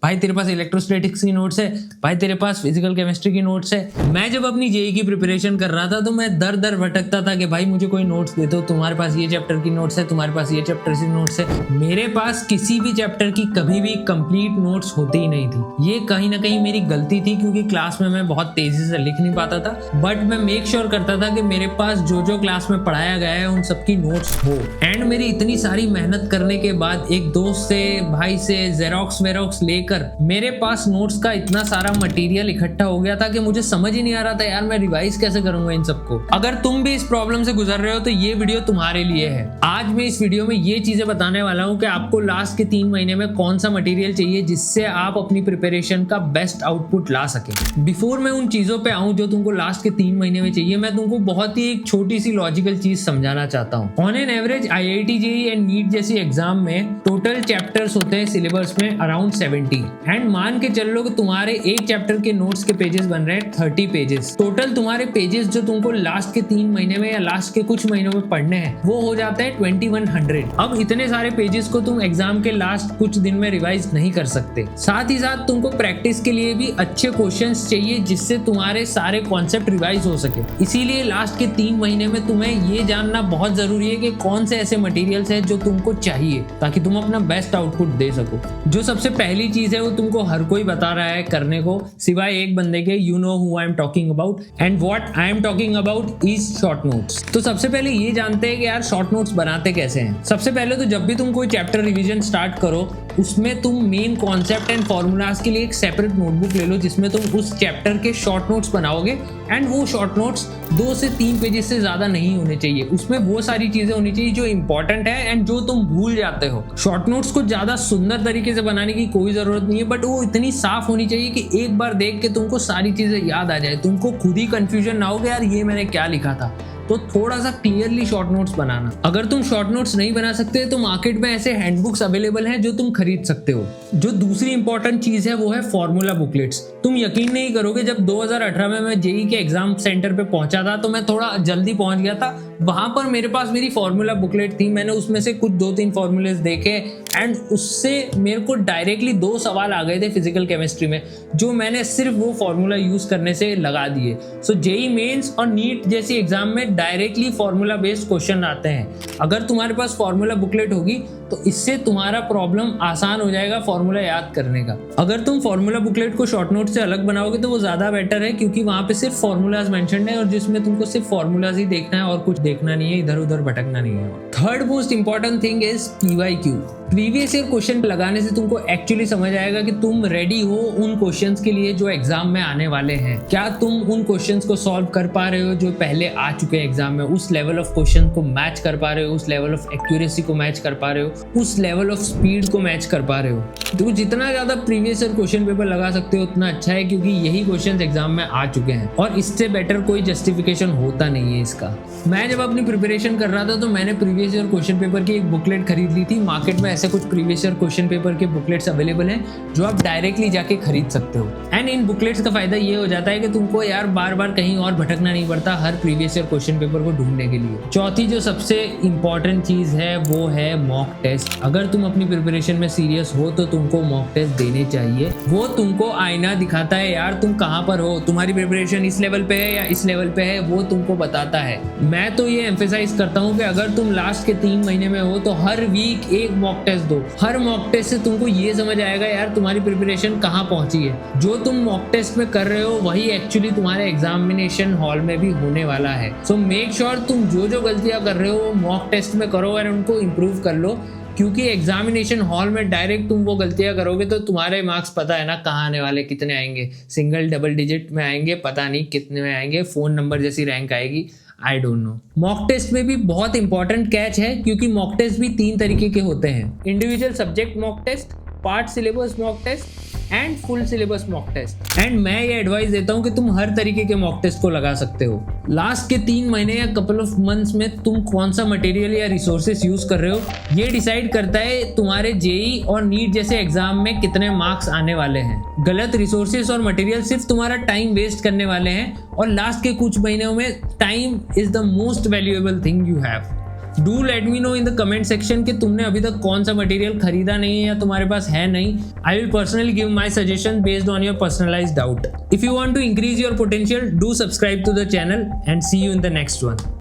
भाई तेरे पास इलेक्ट्रोस्टैटिक्स की नोट्स है, भाई तेरे पास फिजिकल केमिस्ट्री की नोट्स है। मैं जब अपनी जेई की प्रिपरेशन कर रहा था तो मैं दर दर भटकता था कि भाई मुझे कोई नोट्स दे दो, तुम्हारे पास ये चैप्टर की नोट्स है, तुम्हारे पास ये चैप्टर की नोट्स है। मेरे पास किसी भी चैप्टर की कभी भी कंप्लीट नोट्स होती ही नहीं थी। ये कहीं ना कहीं मेरी गलती थी क्योंकि क्लास में मैं बहुत तेजी से लिख नहीं पाता था, बट मैं मेक श्योर करता था कि मेरे पास जो जो क्लास में पढ़ाया गया है उन सबकी नोट्स हो। एंड मेरी इतनी सारी मेहनत करने के बाद एक दोस्त से, भाई से जेरोक्स वेरोक्स लेकर मेरे पास नोट्स का इतना सारा मटेरियल इकट्ठा हो गया था कि मुझे समझ ही नहीं आ रहा था यार मैं रिवाइज कैसे करूंगा इन सबको। अगर तुम भी इस प्रॉब्लम से गुजर रहे हो तो ये वीडियो तुम्हारे लिए है। आज मैं इस वीडियो में ये चीजें बताने वाला हूँ कि आपको लास्ट के 3 महीने में कौन सा मटेरियल चाहिए जिससे आप अपनी प्रिपरेशन का बेस्ट आउटपुट ला सके। बिफोर मैं उन चीजों पे आऊं जो तुमको लास्ट के 3 महीने में चाहिए, मैं तुमको बहुत ही एक छोटी सी लॉजिकल चीज समझाना चाहता हूँ। On an average IIT JEE and NEET जैसी एग्जाम में टोटल चैप्टर्स होते हैं सिलेबस में अराउंड 70 एंड मान के चल लो कि तुम्हारे एक चैप्टर के नोट्स के पेजेस बन रहे हैं 30 पेजेस। टोटल तुम्हारे पेजेस जो तुमको लास्ट के 3 महीने में या लास्ट के कुछ महीनों में पढ़ने हैं वो हो जाते हैं 2100। अब इतने सारे पेजेस को तुम एग्जाम के लास्ट कुछ दिन में रिवाइज नहीं कर सकते। साथ ही साथ तुमको प्रैक्टिस के लिए भी अच्छे क्वेश्चंस चाहिए जिससे तुम्हारे सारे कॉन्सेप्ट रिवाइज हो सके। इसीलिए लास्ट के 3 महीने में तुम्हें ये जानना बहुत जरूरी है कि कौन से ऐसे मटेरियल्स हैं जो तुमको चाहिए ताकि तुम अपना बेस्ट आउटपुट दे सको। जो सबसे पहली चीज है वो तुमको हर कोई बता रहा है करने को सिवाय एक बंदे के, you know who I am talking about and what I am talking about is short notes. तो सबसे पहले ये जानते हैं कि यार शॉर्ट नोट्स बनाते कैसे हैं। सबसे पहले तो जब भी तुम कोई चैप्टर रिवीजन स्टार्ट करो उसमें तुम मेन कॉन्सेप्ट एंड फॉर्मूलाज के लिए एक सेपरेट नोटबुक ले लो जिसमें तुम उस चैप्टर के शॉर्ट नोट्स बनाओगे एंड वो शॉर्ट नोट्स 2 से 3 पेजेस से ज्यादा नहीं होने चाहिए। उसमें वो सारी चीजें होनी चाहिए जो इंपॉर्टेंट है एंड जो तुम भूल जाते हो। शॉर्ट नोट्स को ज्यादा सुंदर तरीके से बनाने की कोई जरूरत नहीं है, बट वो इतनी साफ होनी चाहिए कि एक बार देख के तुमको सारी चीजें याद आ जाए, तुमको खुद ही कंफ्यूजन ना हो कि यार ये मैंने क्या लिखा था। तो थोड़ा सा क्लियरली शॉर्ट नोट्स बनाना। अगर तुम शॉर्ट नोट्स नहीं बना सकते तो मार्केट में ऐसे हैंडबुक्स अवेलेबल हैं जो तुम खरीद सकते हो। जो दूसरी इंपॉर्टेंट चीज है वो है फॉर्मूला बुकलेट्स। तुम यकीन नहीं करोगे, जब 2018 में मैं जेई के एग्जाम सेंटर पे पहुंचा था तो मैं थोड़ा जल्दी पहुंच गया था। वहां पर मेरे पास मेरी फॉर्मूला बुकलेट थी, मैंने उसमें से कुछ 2-3 फॉर्मूलेस देखे एंड उससे मेरे को डायरेक्टली 2 सवाल आ गए थे फिजिकल केमिस्ट्री में जो मैंने सिर्फ वो फॉर्मूला यूज करने से लगा दिए। सो जेई मेंस और नीट जैसी एग्जाम में डायरेक्टली फॉर्मूला बेस्ड क्वेश्चन आते हैं। अगर तुम्हारे पास फॉर्मूला बुकलेट होगी तो इससे तुम्हारा प्रॉब्लम आसान हो जाएगा फॉर्मूला याद करने का। अगर तुम फॉर्मूला बुकलेट को शॉर्ट नोट से अलग बनाओगे तो वो ज्यादा बेटर है क्योंकि वहां पे सिर्फ फॉर्मूलाज मेंशन्ड है और जिसमें तुमको सिर्फ फॉर्मूलाज ही देखना है और कुछ देखना नहीं है, इधर उधर भटकना नहीं है। Third most important thing is PYQ। Previous year question लगाने से तुमको एक्चुअली समझ आएगा कि तुम रेडी हो उन क्वेश्चंस के लिए जो एग्जाम में आने वाले हैं। क्या तुम उन क्वेश्चंस को सॉल्व कर पा रहे हो जो पहले आ चुके हैं एग्जाम में, उस लेवल ऑफ क्वेश्चन को मैच कर पा रहे हो, उस लेवल ऑफ एक्यूरेसी को मैच कर पा रहे हो, उस लेवल ऑफ स्पीड को मैच कर पा रहे हो। तो जितना ज्यादा प्रीवियस ईयर क्वेश्चन पेपर लगा सकते हो उतना अच्छा है क्योंकि यही क्वेश्चंस एग्जाम में आ चुके हैं और इससे बेटर कोई जस्टिफिकेशन होता नहीं है इसका। मैं जब अपनी प्रिपरेशन कर रहा था तो मैंने प्रीवियस ईयर क्वेश्चन पेपर की एक बुकलेट खरीद ली थी। मार्केट में ऐसे कुछ प्रीवियस ईयर क्वेश्चन पेपर के बुकलेट्स अवेलेबल हैं जो आप डायरेक्टली जाके खरीद सकते हो। एंड इन बुकलेट्स का फायदा ये हो जाता है कि तुमको यार बार बार कहीं और भटकना नहीं पड़ता हर प्रीवियस ईयर क्वेश्चन पेपर को ढूंढने के लिए। चौथी जो सबसे इंपॉर्टेंट चीज है वो है मॉक टेस्ट। अगर तुम अपनी प्रिपरेशन में सीरियस हो तो तुमको मॉक टेस्ट देने चाहिए। वो तुमको आईना दिखाता है यार तुम कहाँ पर हो, तुम्हारी प्रिपरेशन इस लेवल पे है या इस लेवल पे है, वो तुमको बताता है। मैं तो ये एम्फेसाइज करता हूँ कि अगर तुम लास्ट के 3 महीने में हो तो हर वीक एक मॉक टेस्ट दो। हर मॉक टेस्ट से तुमको ये समझ आएगा यार तुम्हारी प्रिपरेशन कहाँ पहुंची है। जो तुम मॉक टेस्ट में कर रहे हो वही एक्चुअली तुम्हारे एग्जामिनेशन हॉल में भी होने वाला है। सो मेक श्योर तुम जो जो गलतियां कर रहे हो वो मॉक टेस्ट में करो और उनको इम्प्रूव कर लो क्योंकि एग्जामिनेशन हॉल में डायरेक्ट तुम वो गलतियां करोगे तो तुम्हारे मार्क्स पता है ना कहाँ आने वाले, कितने आएंगे, सिंगल डबल डिजिट में आएंगे, पता नहीं कितने में आएंगे, फोन नंबर जैसी रैंक आएगी, I don't know. Mock test में भी बहुत इंपॉर्टेंट कैच है क्योंकि मॉक टेस्ट भी 3 तरीके के होते हैं। Individual subject mock test, part syllabus mock test and full syllabus mock test. And मैं ये एडवाइस देता हूँ कि तुम हर तरीके के मॉक टेस्ट को लगा सकते हो। लास्ट के 3 महीने या कपल ऑफ मंथ्स में तुम कौन सा मटेरियल या रिसोर्सेस यूज कर रहे हो ये डिसाइड करता है तुम्हारे जेई और नीट जैसे एग्जाम में कितने मार्क्स आने वाले हैं। गलत रिसोर्सेस और मटेरियल सिर्फ तुम्हारा टाइम वेस्ट करने वाले हैं और लास्ट के कुछ महीनों में time is the most valuable thing you have. Do let me know in the comment section कि तुमने अभी तक कौन सा मटेरियल खरीदा नहीं है या तुम्हारे पास है नहीं. I will personally give my suggestion based on your personalised doubt. If you want to increase your potential, do subscribe to the channel and see you in the next one.